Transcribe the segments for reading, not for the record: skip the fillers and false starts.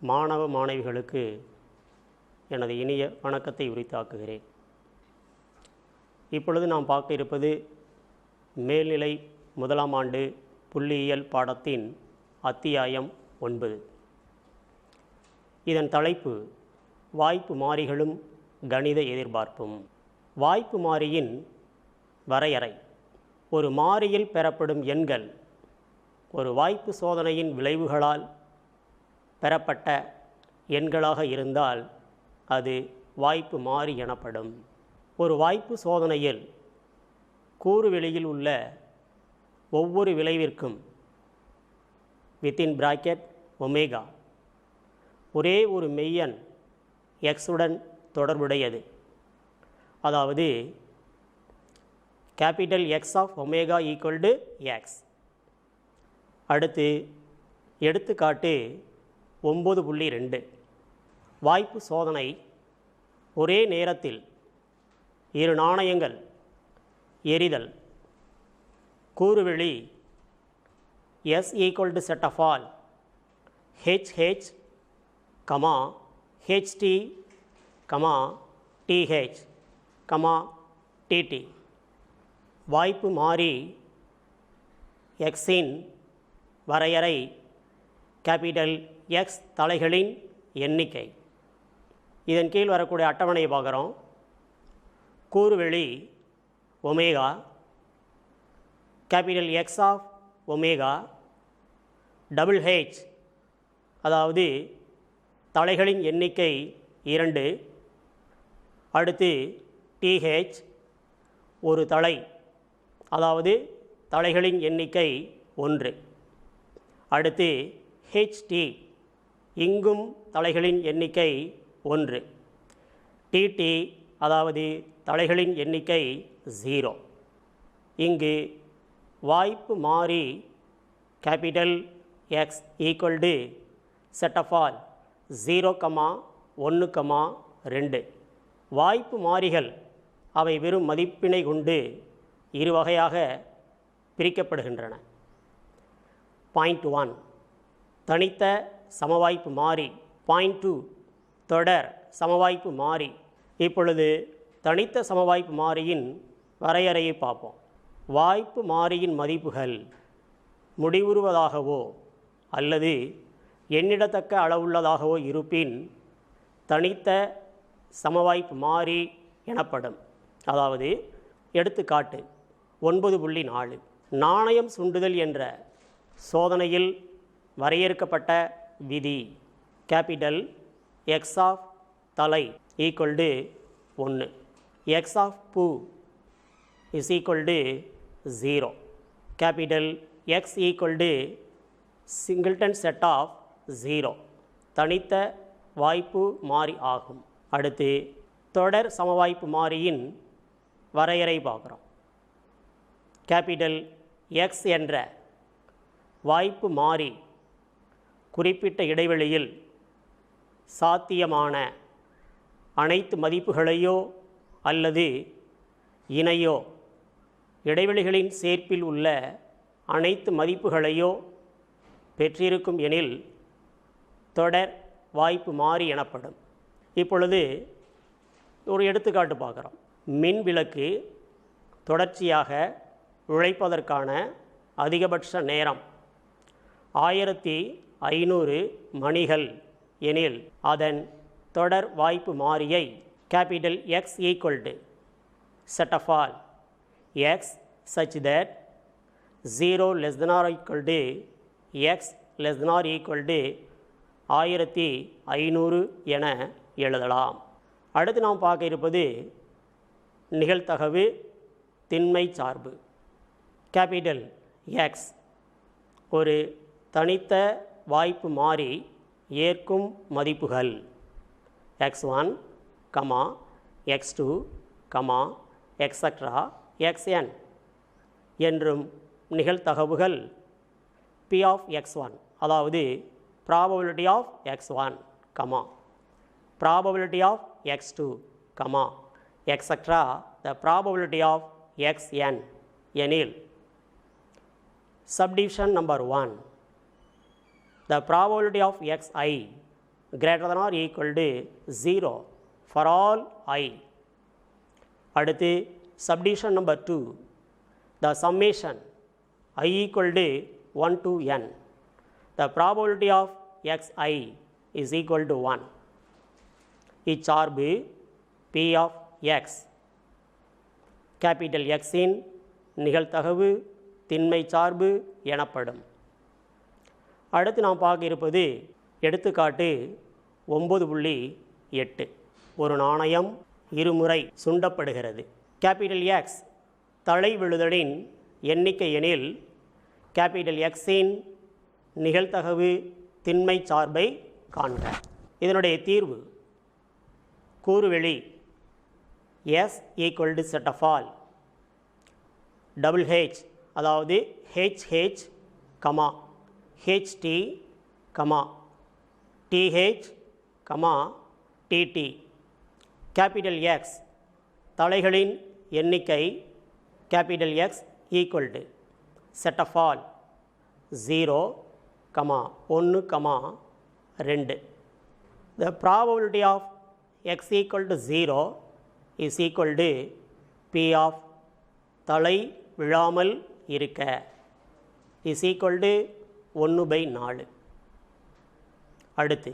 மாணவ மாணவிகளுக்கு எனது இனிய வணக்கத்தை உரித்தாக்குகிறேன். இப்பொழுது நாம் பார்க்க இருப்பது மேல்நிலை முதலாம் ஆண்டு புள்ளியியல் பாடத்தின் அத்தியாயம் 9. இதன் தலைப்பு வாய்ப்பு மாறிகளும் கணித எதிர்பார்ப்பும். வாய்ப்பு மாறியின் வரையறை: ஒரு மாறியில் பெறப்படும் எண்கள் ஒரு வாய்ப்பு சோதனையின் விளைவுகளால் பெறப்பட்ட எண்களாக இருந்தால் அது வாய்ப்பு மாறி எனப்படும். ஒரு வாய்ப்பு சோதனையில் கூறுவெளியில் உள்ள ஒவ்வொரு விளைவிற்கும் ஒமேகா ஒரே ஒரு மெய்யெண் எக்ஸுடன் தொடர்புடையது. அதாவது capital X of omega equal to X. அடுத்து எடுத்துக்காட்டு 9.2. வாய்ப்பு சோதனை: ஒரே நேரத்தில் இரு நாணயங்கள் எறிதல். கூறுவெளி S equal to set of all HH, HT, TH, TT. வாய்ப்பு மாறி எக்ஸின் வரையறை கேபிட்டல் எக்ஸ் தலைகளின் எண்ணிக்கை. இதன் கீழ் வரக்கூடிய அட்டவணையை பார்க்குறோம். கூறுவெளி omega, capital X of omega, double H அதாவது தலைகளின் எண்ணிக்கை 2. அடுத்து டிஹெச் ஒரு தலை அதாவது தலைகளின் எண்ணிக்கை 1. அடுத்து ஹெச்டி இங்கும் தலைகளின் எண்ணிக்கை 1. டிடி அதாவது தலைகளின் எண்ணிக்கை 0. இங்கு வாய்ப்பு மாறி capital X equal to set of all 0, 1, 2. வாய்ப்பு மாறிகள் அவை வெறும் மதிப்பினை கொண்டு இரு வகையாக பிரிக்கப்படுகின்றன. பாயிண்ட் 1 தனித்த சமவாய்ப்பு மாறி. பாயிண்ட் 2 தொடர் சமவாய்ப்பு மாறி. இப்பொழுது தனித்த சமவாய்ப்பு மாறியின் வரையறையை பார்ப்போம். வாய்ப்பு மாறியின் மதிப்புகள் முடிவுறுவதாகவோ அல்லது எண்ணிடத்தக்க அளவுள்ளதாகவோ இருப்பின் தனித்த சமவாய்ப்பு மாறி எனப்படும். அதாவது எடுத்துக்காட்டு 9.4. நாணயம் சுண்டுதல் என்ற சோதனையில் வரையறுக்கப்பட்ட விதி கேபிட்டல் எக்ஸ் ஆஃப் தலை ஈக்குவல் டு 1, எக்ஸ் ஆஃப் பூ is equal to 0, capital X equal to singleton set of 0 தனித்த வாய்ப்பு மாறி ஆகும். அடுத்து தொடர் சமவாய்ப்பு மாறியின் வரையறை பார்க்குறோம். கேபிட்டல் எக்ஸ் என்ற வாய்ப்பு மாறி குறிப்பிட்ட இடைவெளியில் சாத்தியமான அனைத்து மதிப்புகளையோ அல்லது இணையோ இடைவெளிகளின் சேர்ப்பில் உள்ள அனைத்து மதிப்புகளையோ பெற்றிருக்கும் எனில் தொடர் வாய்ப்பு மாறி எனப்படும். இப்பொழுது ஒரு எடுத்துக்காட்டு பார்க்குறோம். மின் விளக்கு தொடர்ச்சியாக உழைப்பதற்கான அதிகபட்ச நேரம் 1500 மணிகள் எனில் அதன் தொடர் வாய்ப்பு மாறியை capital X equal to set of all X such that 0 less than or equal to X less than or equal to 1500 என எழுதலாம். அடுத்து நாம் பார்க்க இருப்பது நிகழ்தகவு திண்மை சார்பு. கேபிட்டல் எக்ஸ் ஒரு தனித்த வாய்ப்பு மாறி ஏற்கும் மதிப்புகள் x1, x2, எக்ஸட்ரா xn என்றும் நிகழ்தகவுகள் p of x1 அதாவது probability of x1, probability of x2, extra the probability of xn எனில் subdivision number 1 the probability of xi greater than or equal to 0 for all I. அடுத்து subdivision number 2, the summation I equal to 1 to n, the probability of xi is equal to 1. இச்சார்பு p of x capital X இன் நிகழ்தகவு திண்மை சார்பு எனப்படும். அடுத்து நாம் பார்க்க இருப்பது எடுத்துக்காட்டு 9.8. ஒரு நாணயம் இருமுறை சுண்டப்படுகிறது. கேபிட்டல் X தலை விழுதலின் எண்ணிக்கை எனில் கேபிட்டல் X இன் நிகழ்தகவு திண்மை சார்பை காண்க. இதனுடைய தீர்வு கூறுவெளி S equal to set of all double H அதாவது HH, HT, TH, TT. Capital X தலைகளின் எண்ணிக்கை capital X equal to set of all 0, 1, 2. The probability of x equal to 0 is equal to P of தலை விழாமல் இருக்க is equal to 1/4. அடுத்து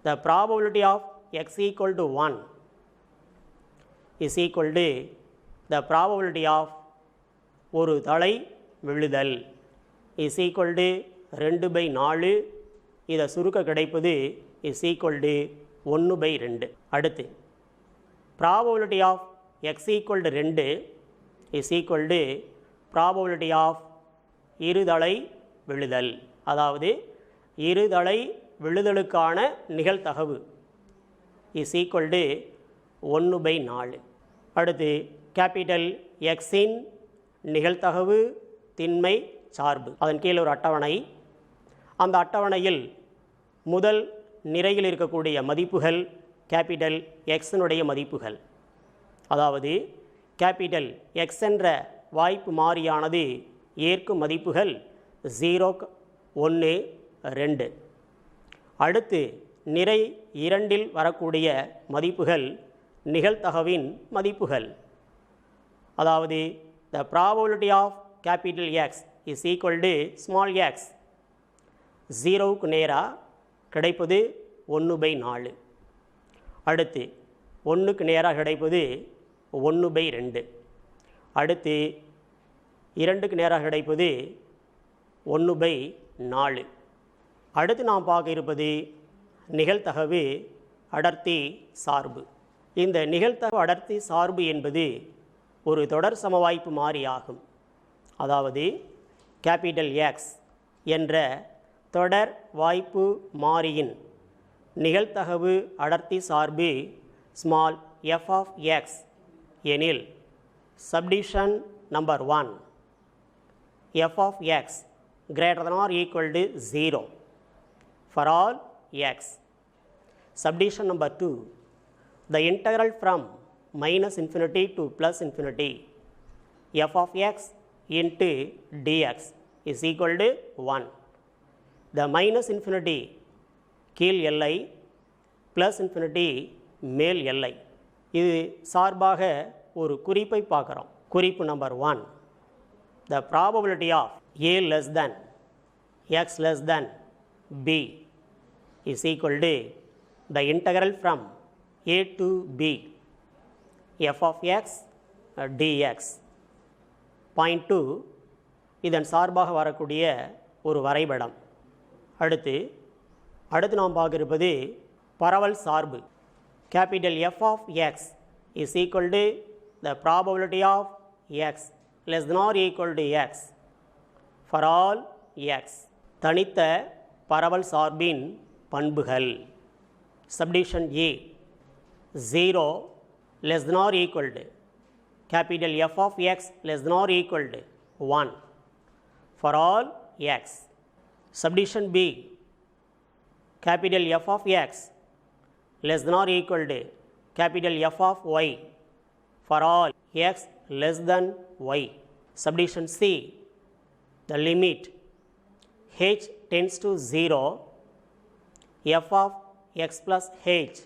the probability of x equal to 1 is equal to the probability of ஒரு தலை விழுதல் is equal to 2/4. இதை சுருக்க கிடைப்பது is equal to 1/2. அடுத்து probability of x equal to 2 is equal to probability of இருதலை விழுதல், அதாவது இருதலை விழுதலுக்கான நிகழ்தகவு is equal to 1/4. அடுத்து capital X இன் நிகழ்தகவு திண்மை சார்பு. அதன் கீழ் ஒரு அட்டவணை. அந்த அட்டவணையில் முதல் நிறையில் இருக்கக்கூடிய மதிப்புகள் கேபிட்டல் எக்ஸினுடைய மதிப்புகள். அதாவது கேபிட்டல் எக்ஸ் என்ற வாய்ப்பு மாறியானது ஏற்கும் மதிப்புகள் 0, 1, 2. அடுத்து நிறை 2இல் வரக்கூடிய மதிப்புகள் நிகழ்தகவின் மதிப்புகள். அதாவது the probability of capital X is equal to small x. 0க்கு நேராக கிடைப்பது 1/4. அடுத்து 1க்கு நேராக கிடைப்பது 1/2. அடுத்து 2க்கு நேராக கிடைப்பது 1/4. அடுத்து நாம் பார்க்க இருப்பது நிகழ்தகவு அடர்த்தி சார்பு. இந்த நிகழ்தகவு அடர்த்தி சார்பு என்பது ஒரு தொடர் சமவாய்ப்பு மாறி ஆகும். அதாவது கேபிட்டல் எக்ஸ் என்ற தொடர் வாய்ப்பு மாறியின் நிகழ்தகவு அடர்த்தி சார்பு ஸ்மால் எஃப் ஆஃப் எக்ஸ் எனில் subdivision number 1 F of X greater than or equal to 0 for all x. Subdivision number 2, the integral from minus infinity to plus infinity f of x into dx is equal to 1. The minus infinity கீழ் எல்லை, plus infinity மேல் எல்லை. இது சார்பாக ஒரு குறிப்பை பார்க்குறோம். குறிப்பு number 1, the probability of a less than x less than b is equal to the integral from a to b f of x dx. Point 2, இதன் சார்பாக வரக்கூடிய ஒரு வரைபடம். அடுத்து நாம் பார்க்க இருப்பது பரவல் சார்பு. Capital F of X is equal to the probability of X less than or equal to x for all x. தனித்த பரவல் சார்பின் பண்புகள். Subdivision A, 0 less than or equal to capital F of x less than or equal to 1 for all x. Subdivision B, capital F of x less than or equal to capital F of y for all x less than y. Subdivision C, the limit h tends to 0 f of x plus h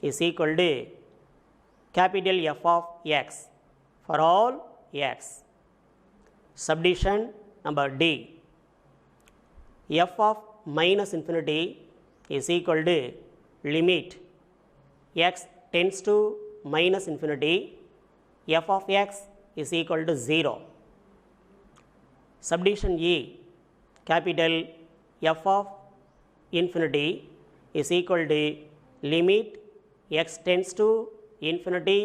is equal to capital F of x for all x. Subdivision number D. F of minus infinity is equal to limit x tends to minus infinity, f of x is equal to 0. Subdivision E, capital F of infinity is equal to limit x tends to infinity,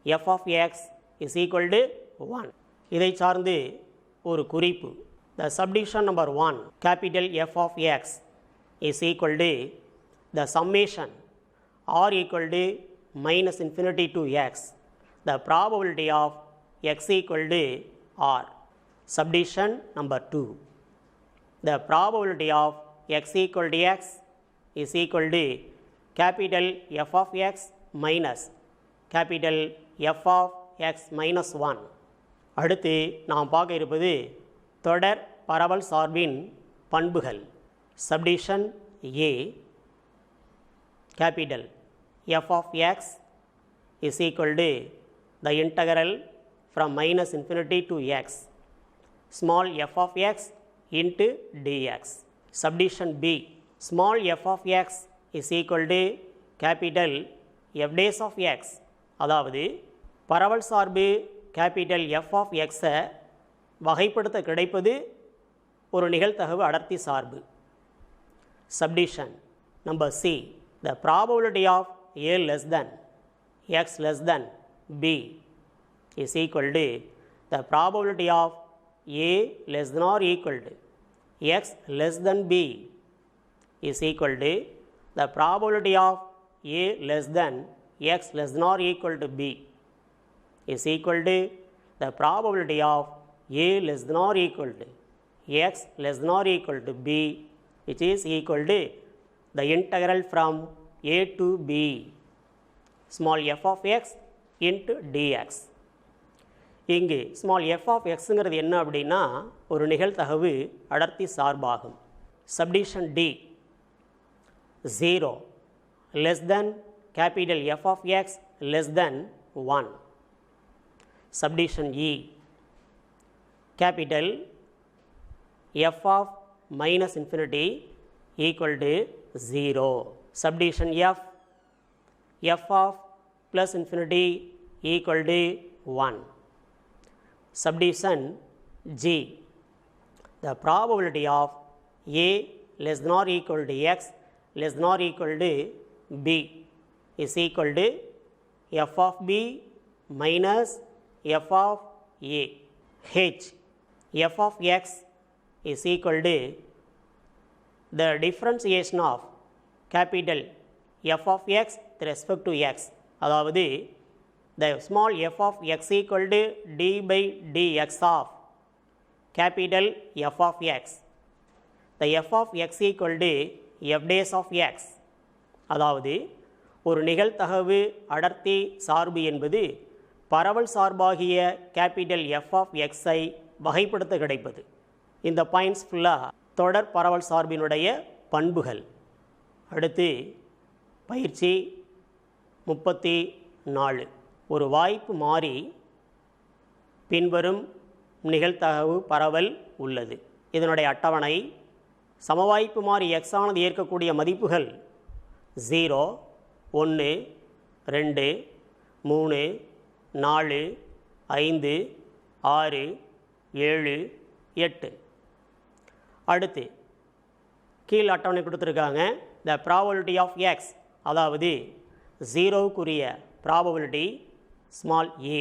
f of x is equal to 1. இதை சார்ந்து ஒரு குறிப்பு. The subdivision number 1, capital F of x is equal to the summation r equal to minus infinity to x, the probability of x equal to r. Subdivision number 2, the probability of x equal to x is equal to capital F of x minus capital F of x minus 1. அடுத்து நாம் பார்க்க இருப்பது தொடர் பரவல் சார்பின் பண்புகள். Subdivision A, capital F of x is equal to the integral from minus infinity to x, small f of x into dx. Subdivision B, small f of x is equal to capital f dash of x, அதாவது பரவல் சார்பு capital f of x வகைப்படுத்த கிடைப்பது ஒரு நிகழ்தகவு அடர்த்தி சார்பு. Subdivision number C, the probability of a less than x less than b is equal to the probability of a less than or equal to x less than b is equal to the probability of a less than x less than or equal to b is equal to the probability of a less than or equal to x less than or equal to b, which is equal to the integral from a to b, small f of x into dx. இங்கு small f of xங்கிறது என்ன அப்படின்னா ஒரு நிகழ்தகவு அடர்த்தி சார்பாகும். Subdivision D, 0 less than capital F of x less than 1. Subdivision E, capital f of minus infinity equal to 0. Subdivision F, f of plus infinity equal to 1. Subdivision G, the probability of a less than or equal to x less than or equal to b is equal to f of b minus f of a. H, f of x is equal to the differentiation of capital f of x with respect to x, அதாவது the small f of x equal to d by dx of capital F of x, the f of x equal to f dash of x, அதாவது ஒரு நிகழ்தகவு அடர்த்தி சார்பு என்பது பரவல் சார்பாகிய capital f of x ஐ வகைப்படுத்த கிடைப்பது. இந்த பாயிண்ட்ஸ் ஃபுல்லாக தொடர் பரவல் சார்பினுடைய பண்புகள். அடுத்து பயிற்சி 34, ஒரு வாய்ப்பு மாறி பின்வரும் நிகழ்தகவு பரவல் உள்ளது. இதனுடைய அட்டவணை சமவாய்ப்பு மாறி x ஆனது ஏற்கக்கூடிய மதிப்புகள் 0, 1, 2, 3, 4, 5, 6, 7, 8. அடுத்து கீழ் அட்டவணை கொடுத்துருக்காங்க. த ப்ராபபிலிட்டி ஆஃப் எக்ஸ், அதாவது 0க்குரிய probability small a.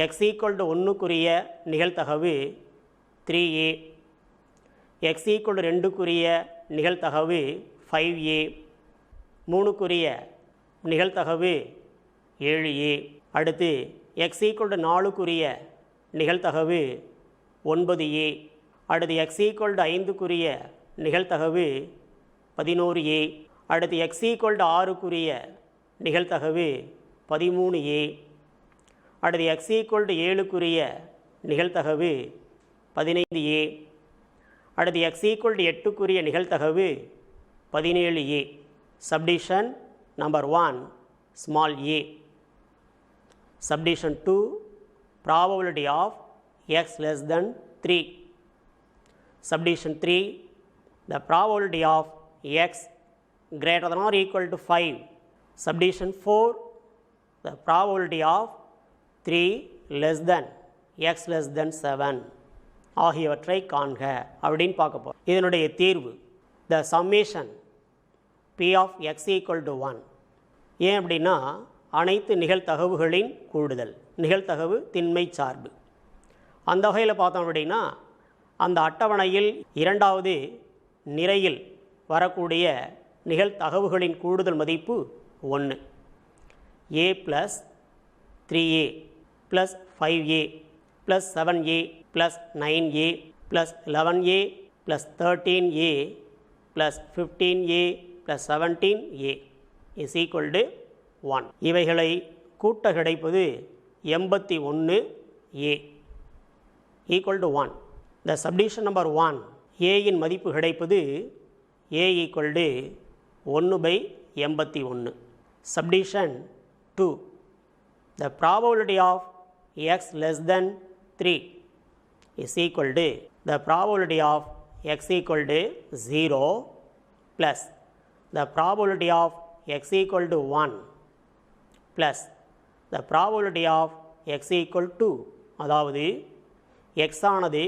X equal to 1க்குரிய நிகழ்தகவு 3a, எக்ஸ் ஈக்குவல் டு 2க்குரிய நிகழ்தகவு 5a, 3க்குரிய நிகழ்தகவு 7a. அடுத்து எக்ஸ் ஈக்குவல் டு 4க்குரிய நிகழ்தகவு 9a. அடுத்து எக்ஸ் ஈக்குவல் டு 5க்குரிய நிகழ்தகவு 11a. அடுத்து எக்ஸ் ஈக்குவல் டு 6க்குரிய நிகழ்தகவு 13a. அடுத்து எக்ஸ் ஈக்குவல் டு 7க்குரிய நிகழ்தகவு 15a. அடுத்து எக்ஸ் ஈக்குவல் டு 8க்குரிய நிகழ்தகவு 17a. Subdivision number 1 small a. Subdivision 2 probability of x less than 3. Subdivision 3 the probability of x greater than or equal to 5. Subdivision 4 the probability of 3 less than x less than 7 ஆகியவற்றை காண்க அப்படின்னு பார்க்க போகிறோம். இதனுடைய தீர்வு the summation p of x equal to 1. ஏன் அப்படின்னா அனைத்து நிகழ்தகவுகளின் கூடுதல், நிகழ்தகவு திண்மை சார்பு. அந்த வகையில் பார்த்தோம் அப்படின்னா அந்த அட்டவணையில் இரண்டாவது நிரையில் வரக்கூடிய நிகழ்தகவுகளின் கூடுதல் மதிப்பு 1. a + 3a + 5a + 7a + 9a + 11a + 13a + 15a + 17a is equal to 1. இவைகளை கூட்ட கிடைப்பது 81a equal to 1. The subdivision number 1 a இன் மதிப்பு கிடைப்பது a equal to 1/81. Subdivision 2 the probability of x less than 3 is equal to the probability of x equal to 0 plus the probability of x equal to 1 plus the probability of x equal to, அதாவது x ஆனது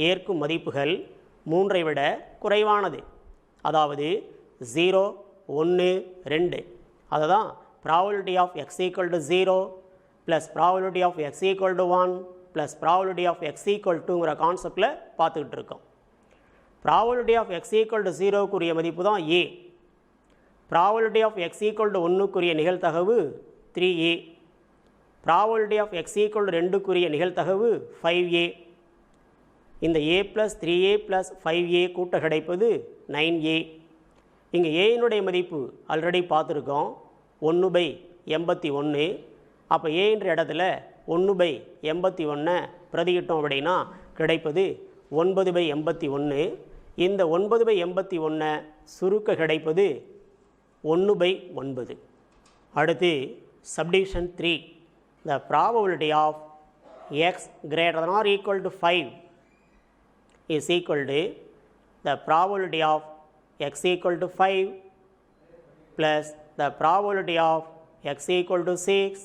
ஏற்கும் மதிப்புகள் 3ஐ விட குறைவானது, அதாவது 0 1 2. அதுதான் probability of x equal to 0 plus probability of x equal to 1 plus probability of x equal toங்கிற கான்செப்டில் பார்த்துக்கிட்டு இருக்கோம். probability of x equal to 0க்குரிய மதிப்பு தான் a. probability of x equal to 1க்குரிய நிகழ்தகவு 3a. probability of x equal to 2க்குரிய நிகழ்தகவு 5a. இந்த a + 3a + 5a கூட்ட கிடைப்பது 9a. இங்கே ஏனுடைய மதிப்பு ஆல்ரெடி பார்த்துருக்கோம் 1/81. அப்போ ஏன்ற இடத்துல 1/81 பிரதியிட்டோம் அப்படின்னா கிடைப்பது 9/81. இந்த 9/81 சுருக்க கிடைப்பது 1/9. அடுத்து subdivision 3 the probability of x greater than or equal to 5 is equal to the probability of x equal to 5 plus the probability of x equal to 6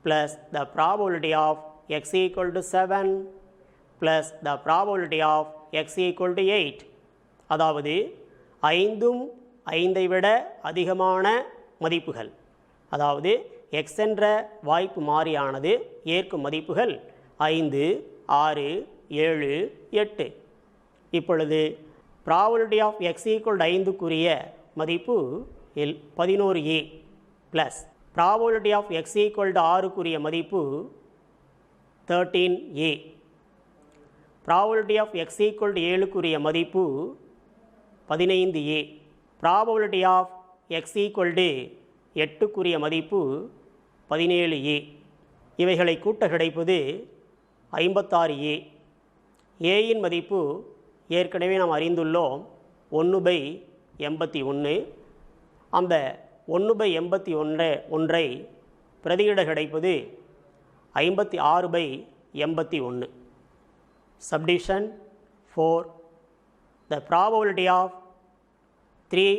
plus the probability of x equal to 7 plus the probability of x equal to 8. அதாவது 5ம் 5ஐ விட அதிகமான மதிப்புகள், அதாவது x என்ற வாய்ப்பு மாறியானது ஏற்கும் மதிப்புகள் 5 6 7 8. இப்பொழுது probability of x equal to 5க்குரிய மதிப்பு 11a plus probability of x equal to 6க்குரிய மதிப்பு 13a. probability of x equal to 7க்குரிய மதிப்பு 15a. probability of x equal to 8க்குரிய மதிப்பு 17a. இவைகளை கூட்ட கிடைப்பது 56a. ஏயின் மதிப்பு ஏற்கனவே நாம் அறிந்துள்ளோம் 1/81. அந்த 1/81 பிரதியிட கிடைப்பது 56/81. Subdivision 4 the probability of 3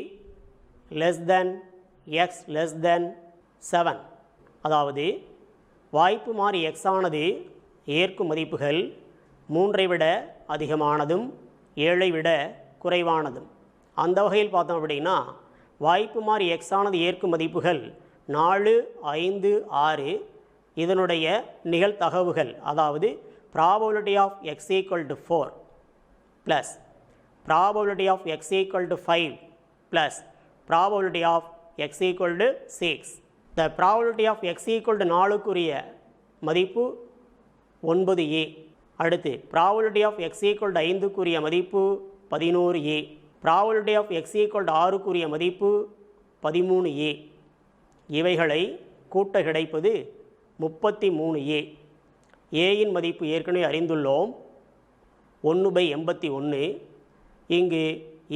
less than x less than 7. அதாவது வாய்ப்பு மாறி x ஆனது ஏற்கும் மதிப்புகள் 3ஐ விட அதிகமானதும் 7ஐ விட குறைவானதும். அந்த வகையில் பார்த்தோம் அப்படின்னா வாய்ப்பு மாறி x ஆனது ஏற்கும் மதிப்புகள் 4 5 6. இதனுடைய நிகழ்தகவுகள், அதாவது probability of x equal to 4 plus probability of x equal to 5 plus probability of x equal to 6. the probability of x equal to 4க்குரிய மதிப்பு 9a. அடுத்து probability of x equal to 5க்குரிய மதிப்பு 11a. probability of x equal to 6க்குரிய மதிப்பு 13a. இவைகளை கூட்ட கிடைப்பது 33a. ஏயின் மதிப்பு ஏற்கனவே அறிந்துள்ளோம் 1/81. இங்கு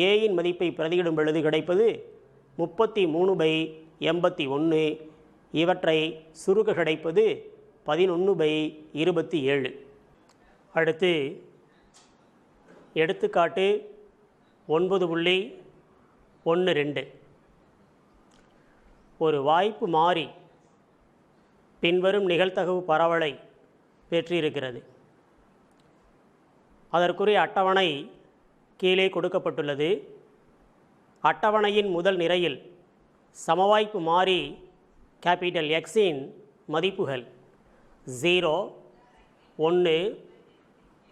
ஏயின் மதிப்பை பிரதியிடும் பொழுது கிடைப்பது 33/81. இவற்றை சுருக்க கிடைப்பது 11/27. அடுத்து எடுத்துக்காட்டு 9.12. ஒரு வாய்ப்பு மாறி பின்வரும் நிகழ்தகவு பரவலை பெற்றிருக்கிறது. அதற்குரிய அட்டவணை கீழே கொடுக்கப்பட்டுள்ளது. அட்டவணையின் முதல் நிரையில் சமவாய்ப்பு மாறி கேபிட்டல் எக்ஸின் மதிப்புகள் 0, 1,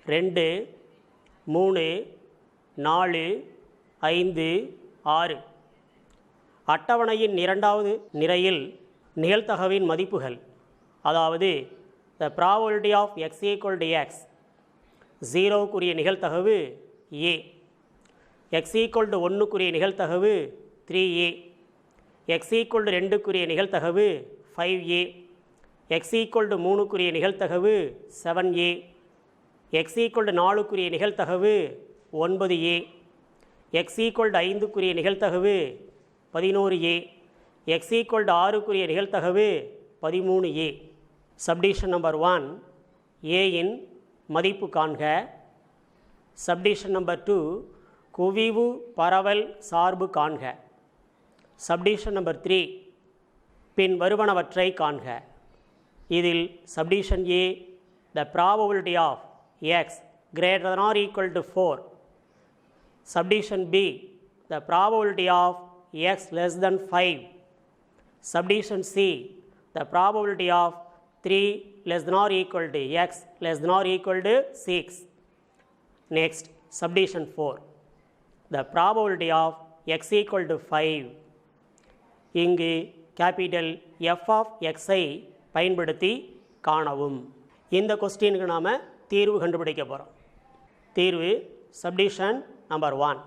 2, 3, 4, 5, 6. அட்டவணையின் இரண்டாவது நிரையில் நிகழ்தகவின் மதிப்புகள், அதாவது the probability of x equal to x, 0க்குரிய நிகழ்தகவு a, x equal to 1க்குரிய நிகழ்தகவு 3a, x equal to 2க்குரிய நிகழ்தகவு 5a, x equal to 3க்குரிய நிகழ்தகவு 7a, x equal to 4க்குரிய நிகழ்தகவு 9a, x equal to 5க்குரிய நிகழ்தகவு 11a, x equal to 6க்குரிய நிகழ்தகவு 13a. Submission number 1, a இன் மதிப்பு காண்க. Submission number 2, குவிவு பரவல் சார்பு காண்க. சப்டிஷன் நம்பர் 3, பின் வருவனவற்றை காண்க. இதில் submission a, the probability of x greater than or equal to 4. Subdivision b, the probability of x less than 5. Subdivision c, the probability of 3 less than or equal to x less than or equal to 6. Next, subdivision 4, the probability of x equal to 5. இங்கு capital f of x ஐ பயன்படுத்தி காணவும். இந்த கொஸ்டினுக்கு நாம் தீர்வு கண்டுபிடிக்க போகிறோம். தீர்வு submission number 1,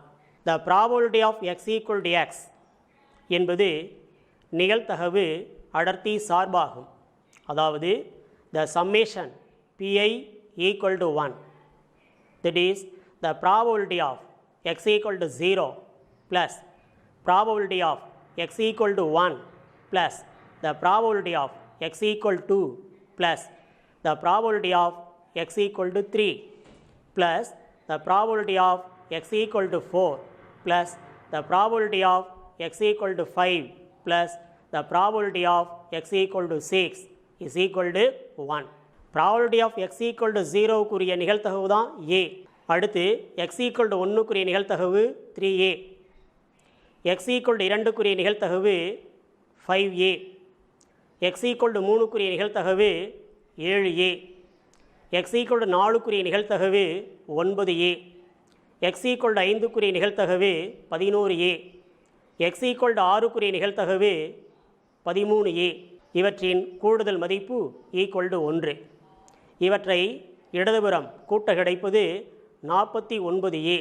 the probability of x equal to x என்பது நிகழ்தகவு அடர்த்தி சார்பாகும். அதாவது the summation pi equal to 1, that is the probability of x equal to 0 plus probability of x equal to 1 plus the probability of x equal to 2 plus the probability of x equal to 3 plus the probability of x equal to 4 plus the probability of x equal to 5 plus the probability of x equal to 6 is equal to 1. probability of x equal to 0க்குரிய நிகழ்தகவு தான் a. அடுத்து x equal to 1க்குரிய நிகழ்தகவு 3a, x equal to 2க்குரிய நிகழ்தகவு 5a, x equal to 3க்குரிய நிகழ்தகவு 7a, x equal to 4க்குரிய நிகழ்தகவு 9a, x equal to 5க்குரிய நிகழ்தகவு 11a, x equal to 6க்குரிய நிகழ்தகவு 13a. இவற்றின் கூடுதல் மதிப்பு ஈக்குவல் டு 1. இவற்றை இடதுபுறம் கூட்ட கிடைப்பது 49a,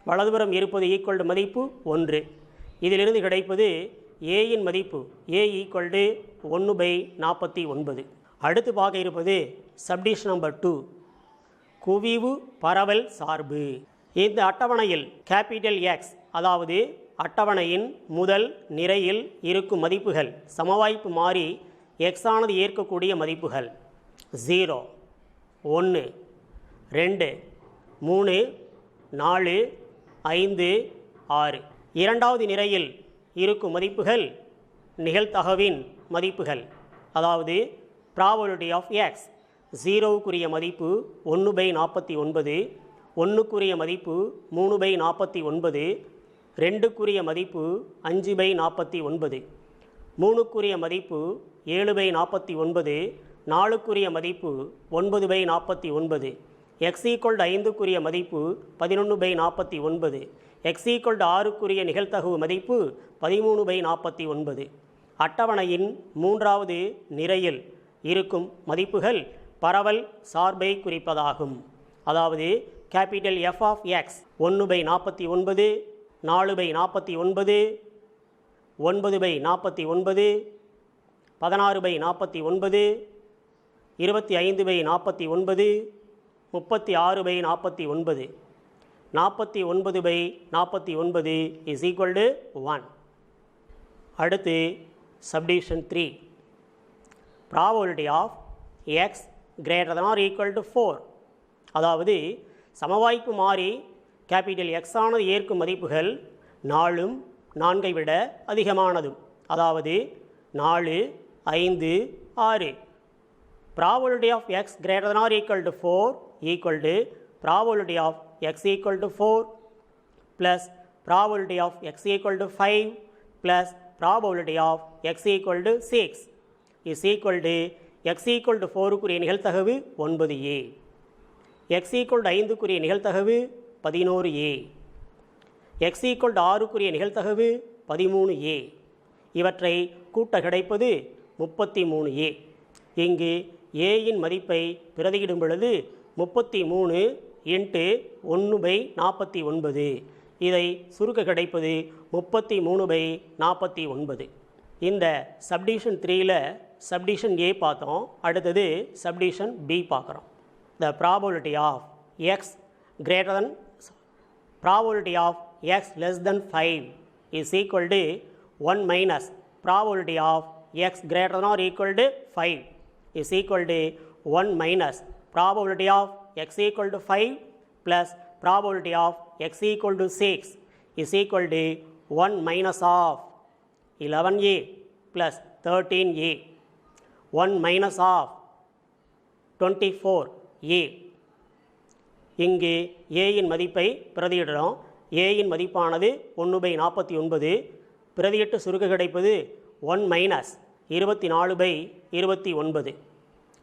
வலதுபுறம் இருப்பது ஈக்குவல் டு மதிப்பு 1. இதிலிருந்து கிடைப்பது ஏயின் மதிப்பு a ஈக்குவல் டு 1/49. அடுத்து பார்க்க இருப்பது சப்டிஷன் நம்பர் 2, குவிவு பரவல் சார்பு. இந்த அட்டவணையில் கேபிட்டல் எக்ஸ், அதாவது அட்டவணையின் முதல் நிரையில் இருக்கும் மதிப்புகள் சமவாய்ப்பு மாறி எக்ஸ் ஆனது ஏற்கக்கூடிய மதிப்புகள் 0, 1, 2, 3, 4, 5, 6. இரண்டாவது நிரையில் இருக்கும் மதிப்புகள் நிகழ்தகவின் மதிப்புகள், அதாவது probability of x. 0க்குரிய மதிப்பு 1/49, 1க்குரிய மதிப்பு 3/49, 2க்குரிய மதிப்பு 5/49, 3க்குரிய மதிப்பு 7/49, 4க்குரிய மதிப்பு 9/49, x equal to 5க்குரிய மதிப்பு 11/49, x equal to 6க்குரிய நிகழ்தகவு மதிப்பு 13/49. அட்டவணையின் மூன்றாவது நிரையில் இருக்கும் மதிப்புகள் பரவல் சார்பை குறிப்பதாகும். அதாவது capital f of x 1/49, 4/49, 9/49, 16/49, 25/49, 36/49. 49/49 is equal to 1. அடுத்து subdivision 3. Probability of X greater than or equal to 4. அதாவது சமவாய்ப்பு மாறி கேபிட்டல் எக்ஸ் ஆனது ஏற்கும் மதிப்புகள் 4ம் 4ஐ விட அதிகமானதும், அதாவது 4, 5, 6. Probability of X greater than or equal to 4 equal to probability of X equal to 4 plus probability of X equal to 5 plus probability of X equal to 6 is equal to X equal to 4க்குரிய நிகழ்தகவு 9a, X equal to 5க்குரிய நிகழ்தகவு 11a, X equal to 6க்குரிய நிகழ்தகவு 13a. இவற்றை கூட்ட கிடைப்பது 33a. இங்கு ஏயின் மதிப்பை பிரதியிடும் பொழுது 33 × 1/49. இதை சுருக்க கிடைப்பது 33/49. இந்த சப்டிவிஷன் 3ல் சப்டிவிஷன் A பார்த்தோம். அடுத்தது சப்டிவிஷன் B பார்க்குறோம். The probability of X greater than probability of X less than 5 is equal to 1 minus probability of X greater than or equal to 5 is equal to 1 minus probability of X equal to 5 plus probability of X equal to 6 is equal to 1 minus of 11a plus 13a, 1 minus of 24a. இங்கு ஏயின் மதிப்பை பிரதியிடுறோம். ஏயின் மதிப்பானது 1/49. பிரதியிட்டு சுருக்க கிடைப்பது 1 மைனஸ் 24/29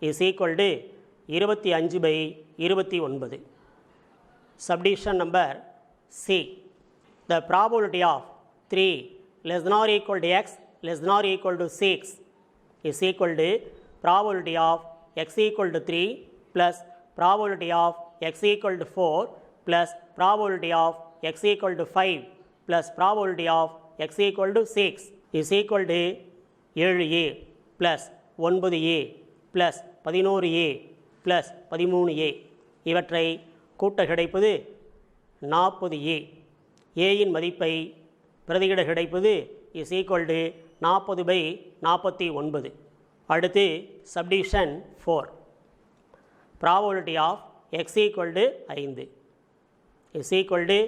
is equal to 25/29. Subdivision number C. The probability of 3 less than or equal to x less than or equal to 6 is equal to probability of x equal to 3 plus probability of x equal to 4 plus probability of x equal to 5 plus probability of x equal to 6 is equal to 7a plus 9a plus 11a plus 13a. இவற்றை கூட்ட கிடைப்பது 40a. ஏயின் மதிப்பை பிரதியிட கிடைப்பது is equal to 40/49. அடுத்து subdivision 4. Probability of X equal to 5 is equal to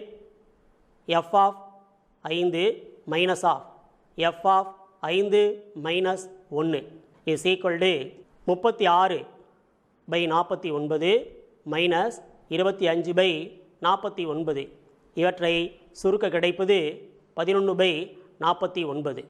F of 5 minus of F of 5 minus 1 is equal to 36/49 minus 25/49. இவற்றை சுருக்க கிடைப்பது 11/49.